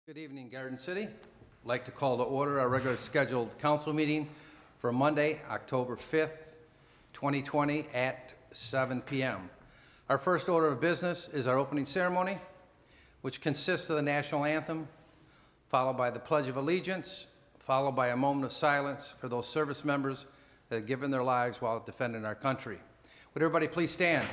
Good evening, Garden City. I'd like to call to order our regular scheduled council meeting for Monday, October 5th, 2020 at 7 p.m. Our first order of business is our opening ceremony, which consists of the national anthem, followed by the Pledge of Allegiance, followed by a moment of silence for those service members that have given their lives while defending our country. Would everybody please stand?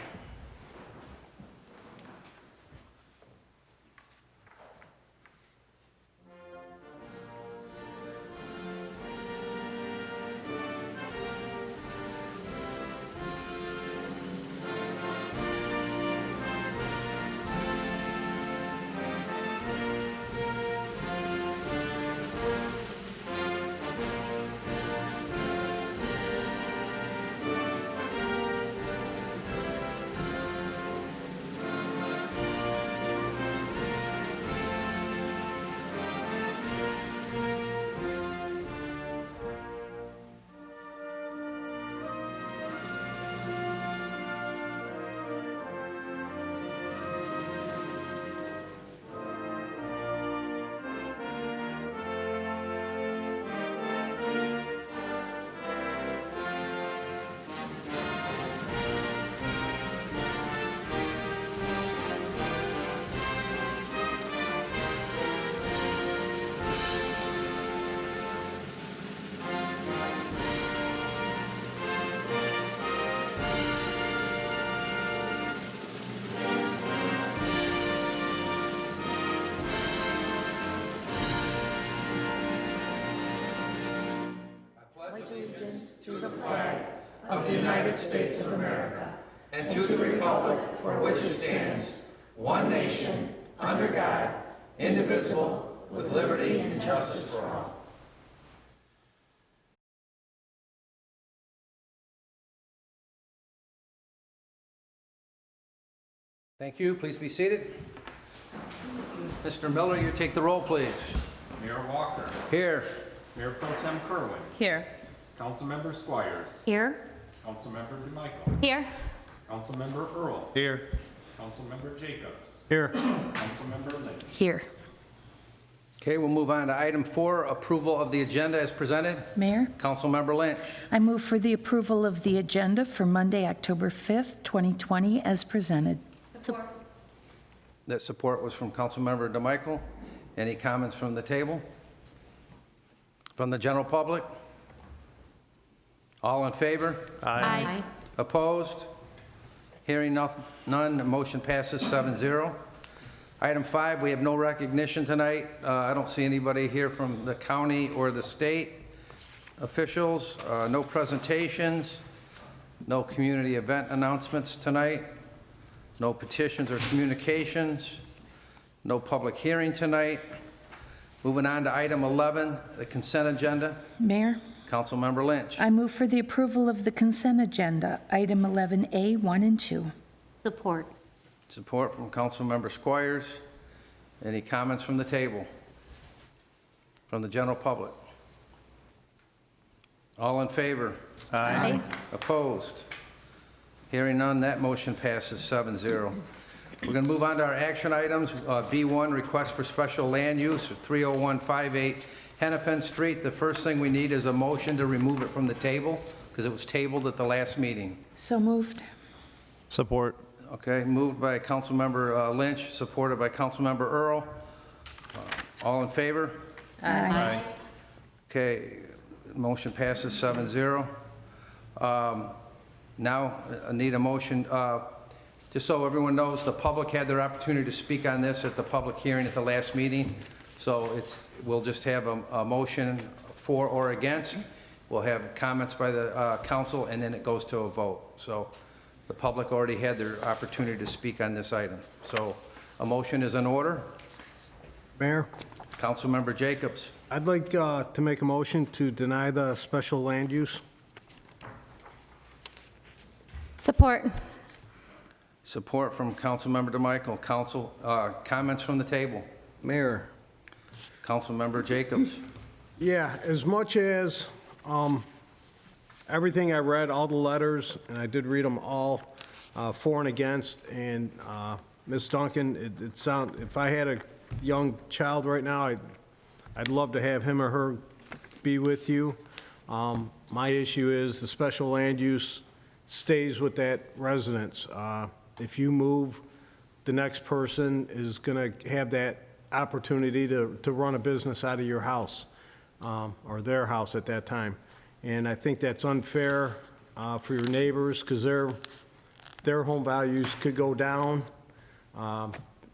Allegiance to the flag of the United States of America and to the republic for which it stands, one nation, under God, indivisible, with liberty and justice for all. Thank you. Please be seated. Mr. Miller, you take the roll, please. Mayor Walker. Here. Mayor Pro Tem Kerwin. Here. Councilmember Squires. Here. Councilmember DeMichael. Here. Councilmember Earl. Here. Councilmember Jacobs. Here. Councilmember Lynch. Here. Okay, we'll move on to item 4, approval of the agenda as presented. Mayor, Councilmember Lynch. I move for the approval of the agenda for Monday, October 5th, 2020, as presented. That support was from Councilmember DeMichael. Any comments from the table? From the general public? All in favor? Aye. Opposed? Hearing none, the motion passes 7-0. Item 5, we have no recognition tonight. I don't see anybody here from the county or the state officials. No presentations, no community event announcements tonight, no petitions or communications, no public hearing tonight. Moving on to item 11, the consent agenda. Mayor, Councilmember Lynch. I move for the approval of the consent agenda, item 11A, 1 and 2. Support. Support from Councilmember Squires. Any comments from the table? From the general public? All in favor? Aye. Opposed? Hearing none, that motion passes 7-0. We're going to move on to our action items. B1, request for special land use of 30158 Hennepin Street. The first thing we need is a motion to remove it from the table because it was tabled at the last meeting. So moved. Support. Okay, moved by Councilmember Lynch, supported by Councilmember Earl. All in favor? Aye. Okay, motion passes 7-0. Now, I need a motion, just so everyone knows, the public had their opportunity to speak on this at the public hearing at the last meeting. So we'll just have a motion for or against. We'll have comments by the council, and then it goes to a vote. So the public already had their opportunity to speak on this item. So a motion is in order. Mayor, Councilmember Jacobs. I'd like to make a motion to deny the special land use. Support. Support from Councilmember DeMichael. Comments from the table. Mayor, Councilmember Jacobs. yeah, as much as everything I read, all the letters, and I did read them all, for and against, and Ms. Duncan, if I had to young child right now, I'd love to have him or her be with you. My issue is the special land use stays with that residence. If you move, the next person is going to have that opportunity to run a business out of your house, or their house at that time. And I think that's unfair for your neighbors, because their home values could go down.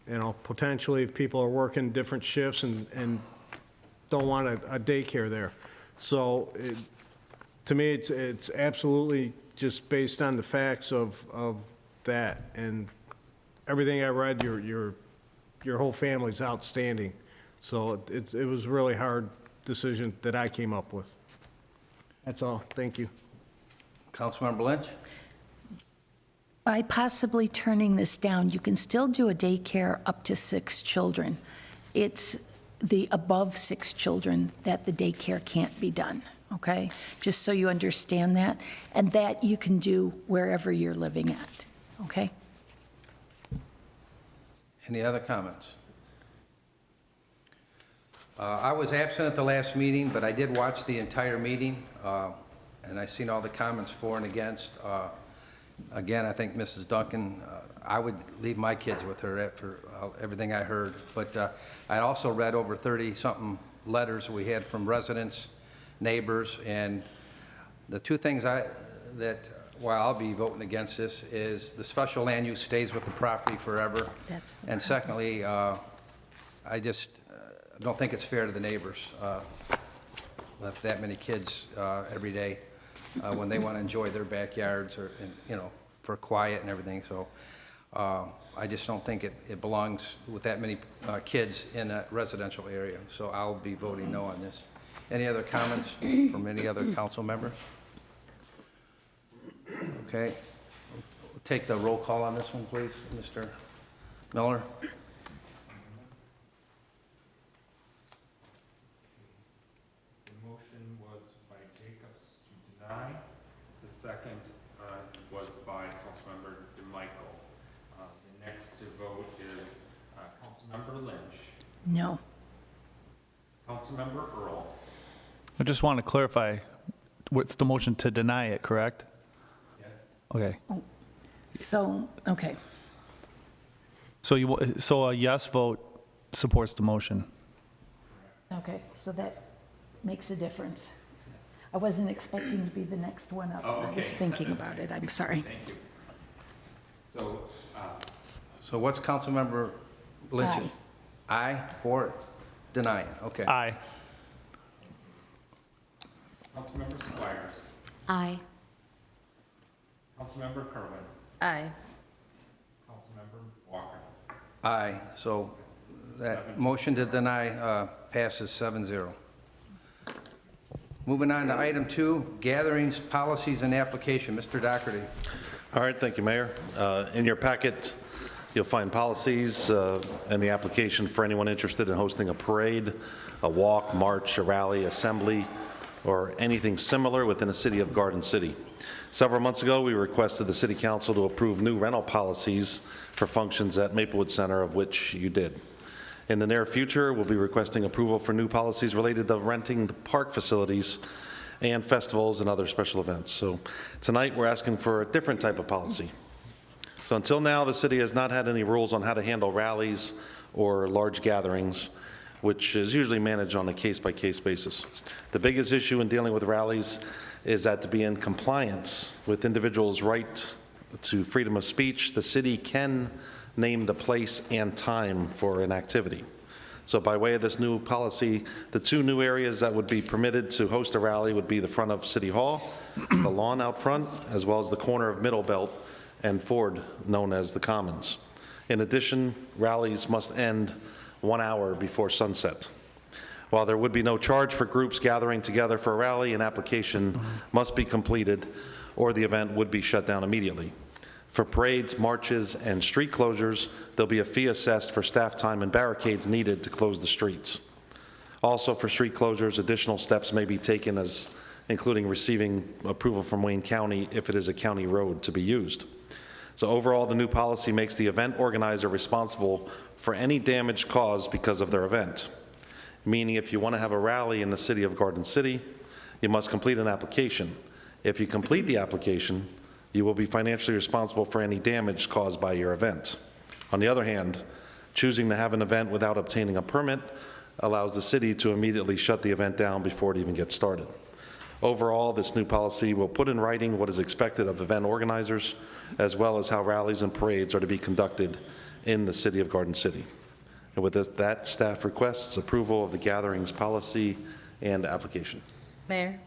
You know, potentially if people are working different shifts and don't want a daycare there. So to me, it's absolutely just based on the facts of that. And everything I read, your whole family's outstanding. So it was a really hard decision that I came up with. That's all. Thank you. Councilmember Lynch? By possibly turning this down, you can still do a daycare up to 6 children. It's the above 6 children that the daycare can't be done, okay? Just so you understand that, and that you can do wherever you're living at, okay? Any other comments? I was absent at the last meeting, but I did watch the entire meeting, and I seen all the comments for and against. Again, I think Mrs. Duncan, I would leave my kids with her after everything I heard. But I also read over 30-something letters we had from residents, neighbors, and the two things why I'll be voting against this is the special land use stays with the property forever. That's the And secondly, I just don't think it's fair to the neighbors with that many kids every day when they want to enjoy their backyards or, you know, for quiet and everything. So I just don't think it belongs with that many kids in a residential area. So I'll be voting no on this. Any other comments from any other council members? Okay. We'll take the roll call on this one, please, Mr. Miller. The motion was by Jacobs to deny. The second was by Councilmember DeMichael. The next to vote is Councilmember Lynch, No. Councilmember Earl, I just want to clarify, what's the motion to deny it, correct? yes, Okay. So, okay. So a yes vote supports the motion. Okay, so that makes a difference. I wasn't expecting to be the next one up. Oh, I was okay. thinking about it, I'm sorry. thank you. So, So what's Councilmember Lynch? Aye for denying, okay. Aye. Councilmember Squires, Aye. Councilmember Kerwin, Aye. Councilmember Walker. Aye, so that motion to deny passes 7-0. Moving on to item 2, gatherings, policies, and application. Mr. Doherty. All right, thank you, Mayor. In your packet, you'll find policies and the application for anyone interested in hosting a parade, a walk, march, a rally, assembly, or anything similar within the city of Garden City. Several months ago, we requested the City Council to approve new rental policies for functions at Maplewood Center, of which you did. In the near future, we'll be requesting approval for new policies related to renting the park facilities and festivals and other special events. So tonight, we're asking for a different type of policy. So until now, the city has not had any rules on how to handle rallies or large gatherings, which is usually managed on a case-by-case basis. The biggest issue in dealing with rallies is that to be in compliance with individuals' right to freedom of speech, the city can name the place and time for an activity. So by way of this new policy, the two new areas that would be permitted to host a rally would be the front of City Hall, the lawn out front, as well as the corner of Middle Belt and Ford, known as the Commons. In addition, rallies must end 1 hour before sunset. While there would be no charge for groups gathering together for a rally, an application must be completed or the event would be shut down immediately. For parades, marches, and street closures, there'll be a fee assessed for staff time and barricades needed to close the streets. Also, for street closures, additional steps may be taken, including receiving approval from Wayne County if it is a county road to be used. So overall, the new policy makes the event organizer responsible for any damage caused because of their event. Meaning if you want to have a rally in the city of Garden City, you must complete an application. If you complete the application, you will be financially responsible for any damage caused by your event. On the other hand, choosing to have an event without obtaining a permit allows the city to immediately shut the event down before it even gets started. Overall, this new policy will put in writing what is expected of event organizers, as well as how rallies and parades are to be conducted in the city of Garden City. And with that, staff requests approval of the gatherings policy and application. Mayor,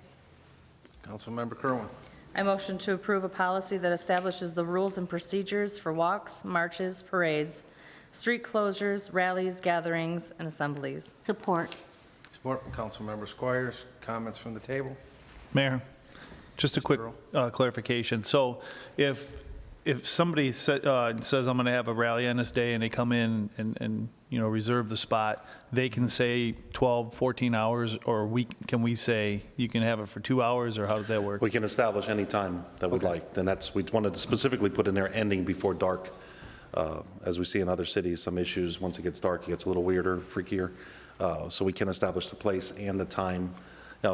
Councilmember Kerwin. I motion to approve a policy that establishes the rules and procedures for walks, marches, parades, street closures, rallies, gatherings, and assemblies. Support. Support from Councilmember Squires. Comments from the table? Mayor, just a quick Earl. clarification. So if somebody says, I'm going to have a rally on this day, and they come in and reserve the spot, they can say 12, 14 hours, or can we say you can have it for 2 hours, or how does that work? We can establish any time that we'd like. Then we wanted to specifically put in there ending before dark. As we see in other cities, some issues, once it gets dark, it gets a little weirder, freakier. So we can establish the place and the time.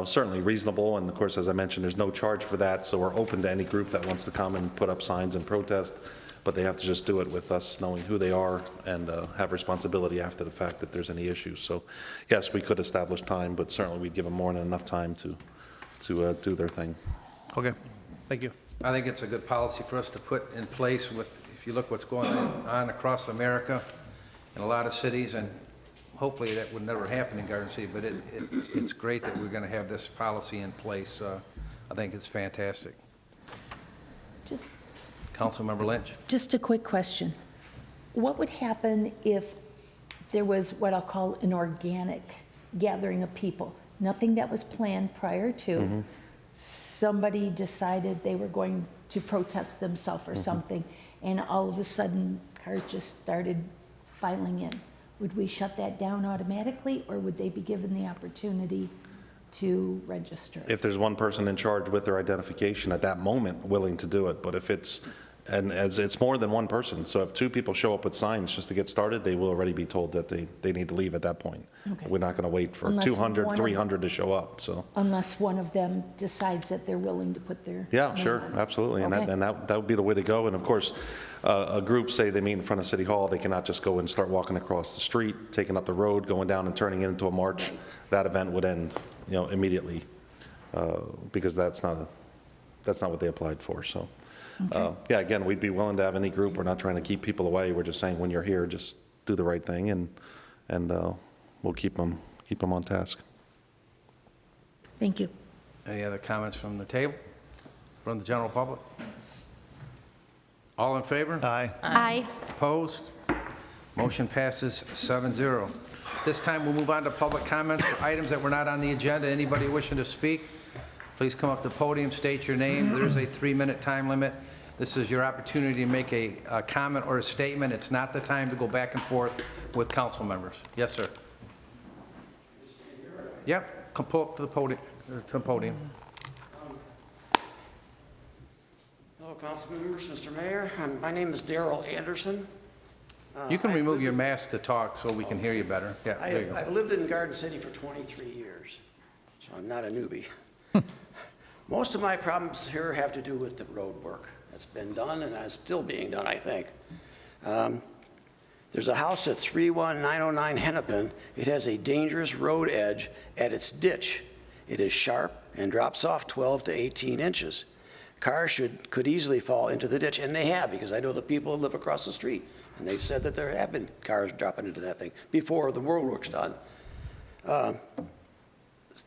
Certainly reasonable, and of course, as I mentioned, there's no charge for that, so we're open to any group that wants to come and put up signs and protest, but they have to just do it with us knowing who they are and have responsibility after the fact if there's any issues. So yes, we could establish time, but certainly we'd give them more than enough time to do their thing. Okay, thank you. I think it's a good policy for us to put in place if you look what's going on across America in a lot of cities, and hopefully that would never happen in Garden City, but it's great that we're going to have this policy in place. I think it's fantastic. Just Councilmember Lynch. Just a quick question. What would happen if there was what I'll call an organic gathering of people? Nothing that was planned prior to. Somebody decided they were going to protest themselves or something, and all of a sudden, cars just started filing in. Would we shut that down automatically, or would they be given the opportunity to register? If there's one person in charge with their identification at that moment willing to do it, but if it's more than one person, so if two people show up with signs just to get started, they will already be told that they need to leave at that point. Okay. We're not going to wait for Unless 200, one of- 300 to show up, so. Unless one of them decides that they're willing to put their Yeah, name sure, on it. absolutely, and Okay. that would be the way to go. And of course, a group, say they meet in front of City Hall, they cannot just go and start walking across the street, taking up the road, going down and turning it into a march. That event would end, immediately, because that's not what they applied for, so. Yeah, again, we'd be willing to have any group. We're not trying to keep people away. We're just saying, when you're here, just do the right thing, and we'll keep them on task. Thank you. Any other comments from the table, from the general public? All in favor? Aye. Aye. Opposed? Motion passes 7-0. This time, we'll move on to public comments for items that were not on the agenda. Anybody wishing to speak, please come up to the podium, state your name. There is a 3-minute time limit. This is your opportunity to make a comment or a statement. It's not the time to go back and forth with council members. Yes, sir. Yep, come pull up to the podium. Hello, council members, Mr. Mayor. My name is Darrell Anderson. You can remove your mask to talk so we can hear you better. Yeah, there you go. I've lived in Garden City for 23 years, so I'm not a newbie. Most of my problems here have to do with the road work that's been done and is still being done, I think. There's a house at 31909 Hennepin. It has a dangerous road edge at its ditch. It is sharp and drops off 12 to 18 inches. Cars could easily fall into the ditch, and they have, because I know the people who live across the street, and they've said that there have been cars dropping into that thing before the road work's done.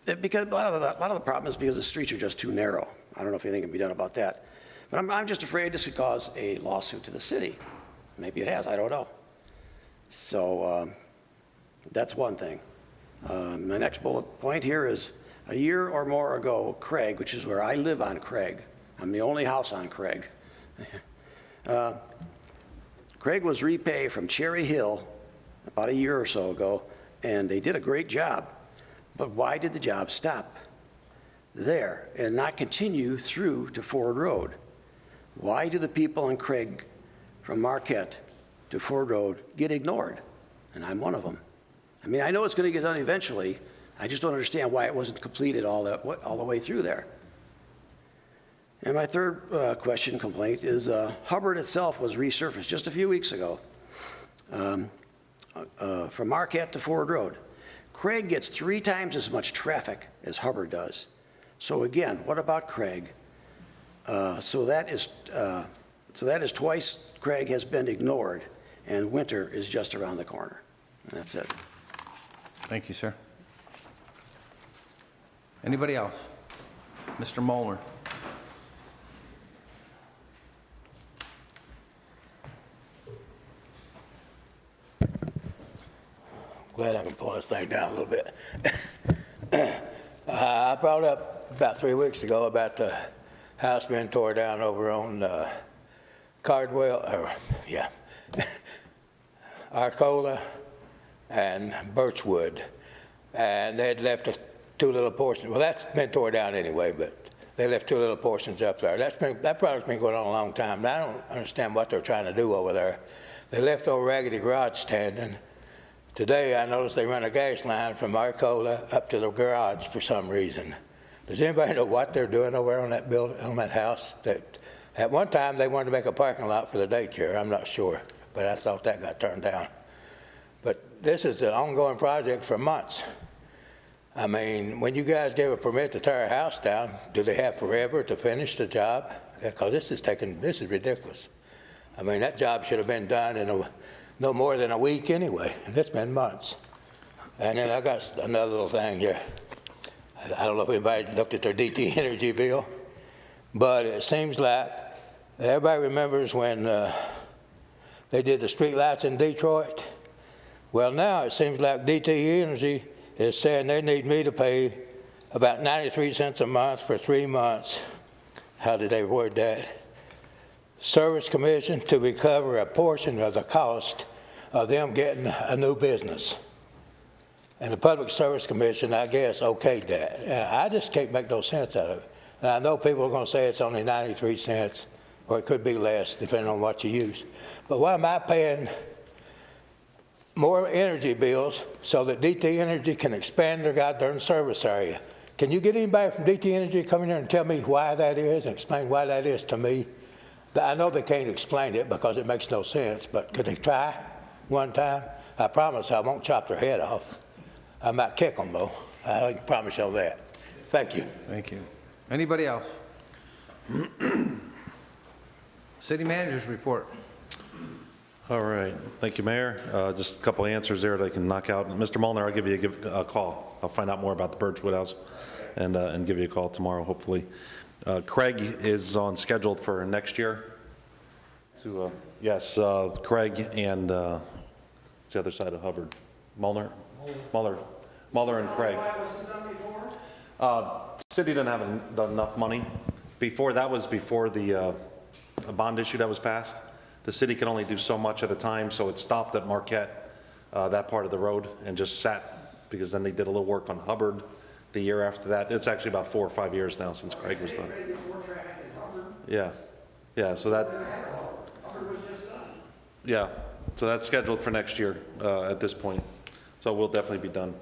Because a lot of the problem is because the streets are just too narrow. I don't know if anything can be done about that. But I'm just afraid this could cause a lawsuit to the city. Maybe it has, I don't know. So that's one thing. My next bullet point here is, a year or more ago, Craig, which is where I live on Craig, I'm the only house on Craig. Craig was repaved from Cherry Hill about a year or so ago, and they did a great job. But why did the job stop there and not continue through to Ford Road? Why do the people on Craig from Marquette to Ford Road get ignored, and I'm one of them. I mean, I know it's going to get done eventually. I just don't understand why it wasn't completed all the way through there. And my third complaint is Hubbard itself was resurfaced just a few weeks ago from Marquette to Ford Road. Craig gets 3 times as much traffic as Hubbard does. So again, what about Craig? So that is twice Craig has been ignored, and winter is just around the corner. And that's it. Thank you, sir. Anybody else? Mr. Molnar. Glad I can pull this thing down a little bit. I brought up about 3 weeks ago about the house being tore down over on Arcola and Birchwood, and they had left 2 little portions. Well, that's been tore down anyway, but they left 2 little portions up there. That project's been going on a long time, and I don't understand what they're trying to do over there. They left old raggedy garage standing. Today, I noticed they run a gas line from Arcola up to the garage for some reason. Does anybody know what they're doing over on that building, on that house? That at one time they wanted to make a parking lot for the daycare. I'm not sure, but I thought that got turned down. But this is an ongoing project for months. I mean, when you guys gave a permit to tear a house down, do they have forever to finish the job? Because this is ridiculous. I mean, that job should have been done in no more than a week anyway, and it's been months. And then I got another little thing here. I don't know if anybody looked at their DT Energy bill, but it seems like everybody remembers when they did the street lights in Detroit. Well, now it seems like DT Energy is saying they need me to pay about 93 cents a month for 3 months. How did they word that? Service Commission to recover a portion of the cost of them getting a new business. And the Public Service Commission, I guess, okayed that. I just can't make no sense out of it. And I know people are going to say it's only 93 cents, or it could be less, depending on what you use. But why am I paying more energy bills so that DT Energy can expand their goddamn service area? Can you get anybody from DT Energy to come in here and tell me why that is and explain why that is to me? I know they can't explain it because it makes no sense, but could they try one time? I promise I won't chop their head off. I might kick them, though. I can promise you that. Thank you. Thank you. Anybody else? City Manager's report. All right. Thank you, Mayor. Just a couple of answers there that I can knock out. Mr. Molnar, I'll give you a call. I'll find out more about the Birchwood House and give you a call tomorrow, hopefully. Craig is on schedule for next year. Yes, Craig and it's the other side of Hubbard. Muller and Craig. City didn't have enough money. That was before the bond issue that was passed. The city can only do so much at a time, so it stopped at Marquette, that part of the road, and just sat, because then they did a little work on Hubbard the year after that. It's actually about 4 or 5 years now since Craig was done. Yeah, so that, yeah, so that's scheduled for next year at this point. So we'll definitely be done.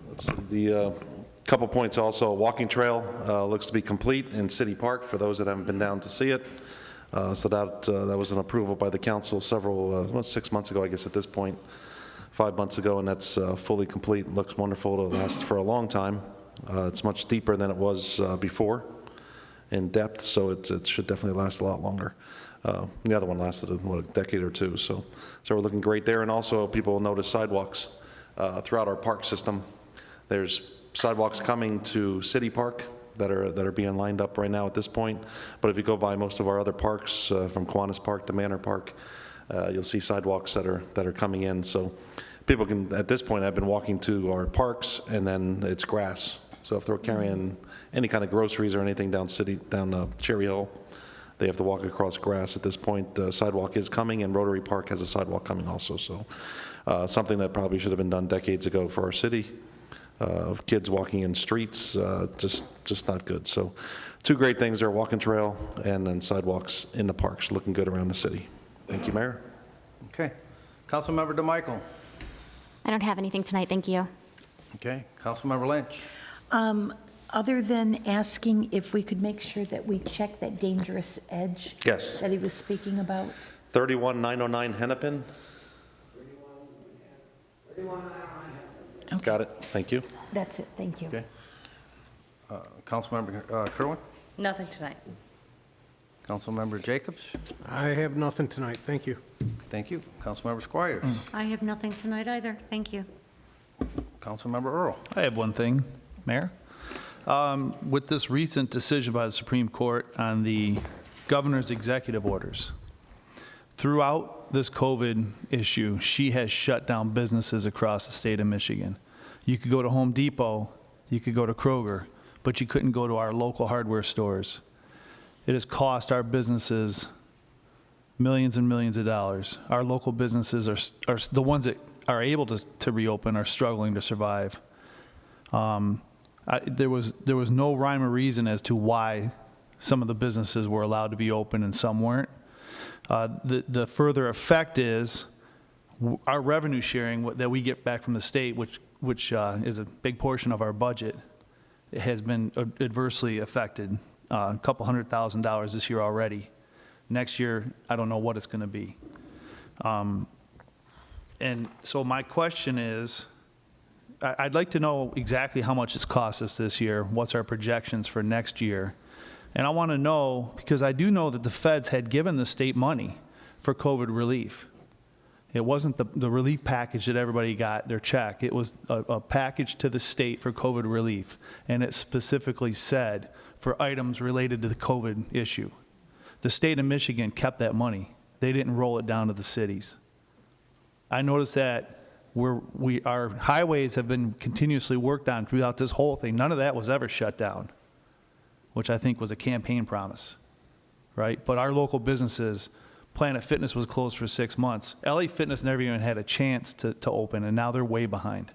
Let's see, the couple points also, walking trail looks to be complete in City Park for those that haven't been down to see it. So that was an approval by the council 6 months ago, I guess at this point, 5 months ago, and that's fully complete. Looks wonderful. It'll last for a long time. It's much deeper than it was before in depth, so it should definitely last a lot longer. The other one lasted a decade or two, so we're looking great there. And also, people will notice sidewalks throughout our park system. There's sidewalks coming to City Park that are being lined up right now at this point. But if you go by most of our other parks, from Kiwanis Park to Manor Park, you'll see sidewalks that are coming in. So people can, at this point, I've been walking to our parks, and then it's grass. So if they're carrying any kind of groceries or anything down Cherry Hill, they have to walk across grass at this point. The sidewalk is coming, and Rotary Park has a sidewalk coming also. So something that probably should have been done decades ago for our city. Of kids walking in streets, just not good. So 2 great things there, walking trail and then sidewalks in the parks, looking good around the city. Thank you, Mayor. Okay. Councilmember DeMichael. I don't have anything tonight, thank you. Okay. Councilmember Lynch. Other than asking if we could make sure that we check that dangerous edge Yes. that he was speaking about. 31909 Hennepin. Got it. Thank you. That's it, thank you. Okay. Councilmember Kerwin. Nothing tonight. Councilmember Jacobs. I have nothing tonight, thank you. Thank you. Councilmember Squires. I have nothing tonight either, thank you. Councilmember Earl. I have one thing, Mayor. With this recent decision by the Supreme Court on the governor's executive orders, throughout this COVID issue, she has shut down businesses across the state of Michigan. You could go to Home Depot, you could go to Kroger, but you couldn't go to our local hardware stores. It has cost our businesses millions and millions of dollars. Our local businesses are the ones that are able to reopen are struggling to survive. There was no rhyme or reason as to why some of the businesses were allowed to be open and some weren't. The further effect is our revenue sharing that we get back from the state, which is a big portion of our budget, has been adversely affected. A couple $100,000 this year already. Next year, I don't know what it's going to be. And so my question is, I'd like to know exactly how much it's cost us this year, what's our projections for next year. And I want to know, because I do know that the feds had given the state money for COVID relief. It wasn't the relief package that everybody got their check. It was a package to the state for COVID relief. And it specifically said for items related to the COVID issue. The state of Michigan kept that money. They didn't roll it down to the cities. I noticed that our highways have been continuously worked on throughout this whole thing. None of that was ever shut down, which I think was a campaign promise, right? But our local businesses, Planet Fitness was closed for 6 months. LA Fitness never even had a chance to open, and now they're way behind.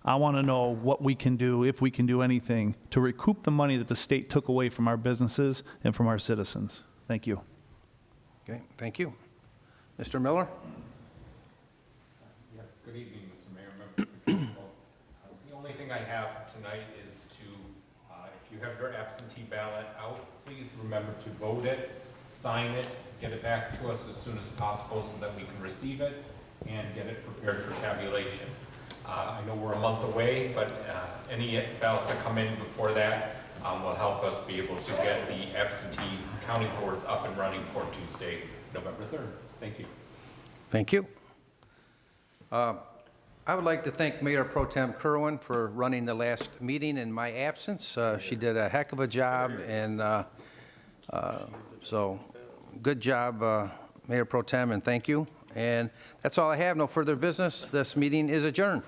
I want to know what we can do, if we can do anything, to recoup the money that the state took away from our businesses and from our citizens. Thank you. Okay, thank you. Mr. Miller? Yes, good evening, Mr. Mayor, members of council. The only thing I have tonight is to, if you have your absentee ballot out, please remember to vote it, sign it, get it back to us as soon as possible so that we can receive it and get it prepared for tabulation. I know we're a month away, but any ballots that come in before that will help us be able to get the absentee counting boards up and running for Tuesday, November 3rd. Thank you. Thank you. I would like to thank Mayor Pro Tem Kerwin for running the last meeting in my absence. She did a heck of a job, and so good job, Mayor Pro Tem, and thank you. And that's all I have. No further business. This meeting is adjourned.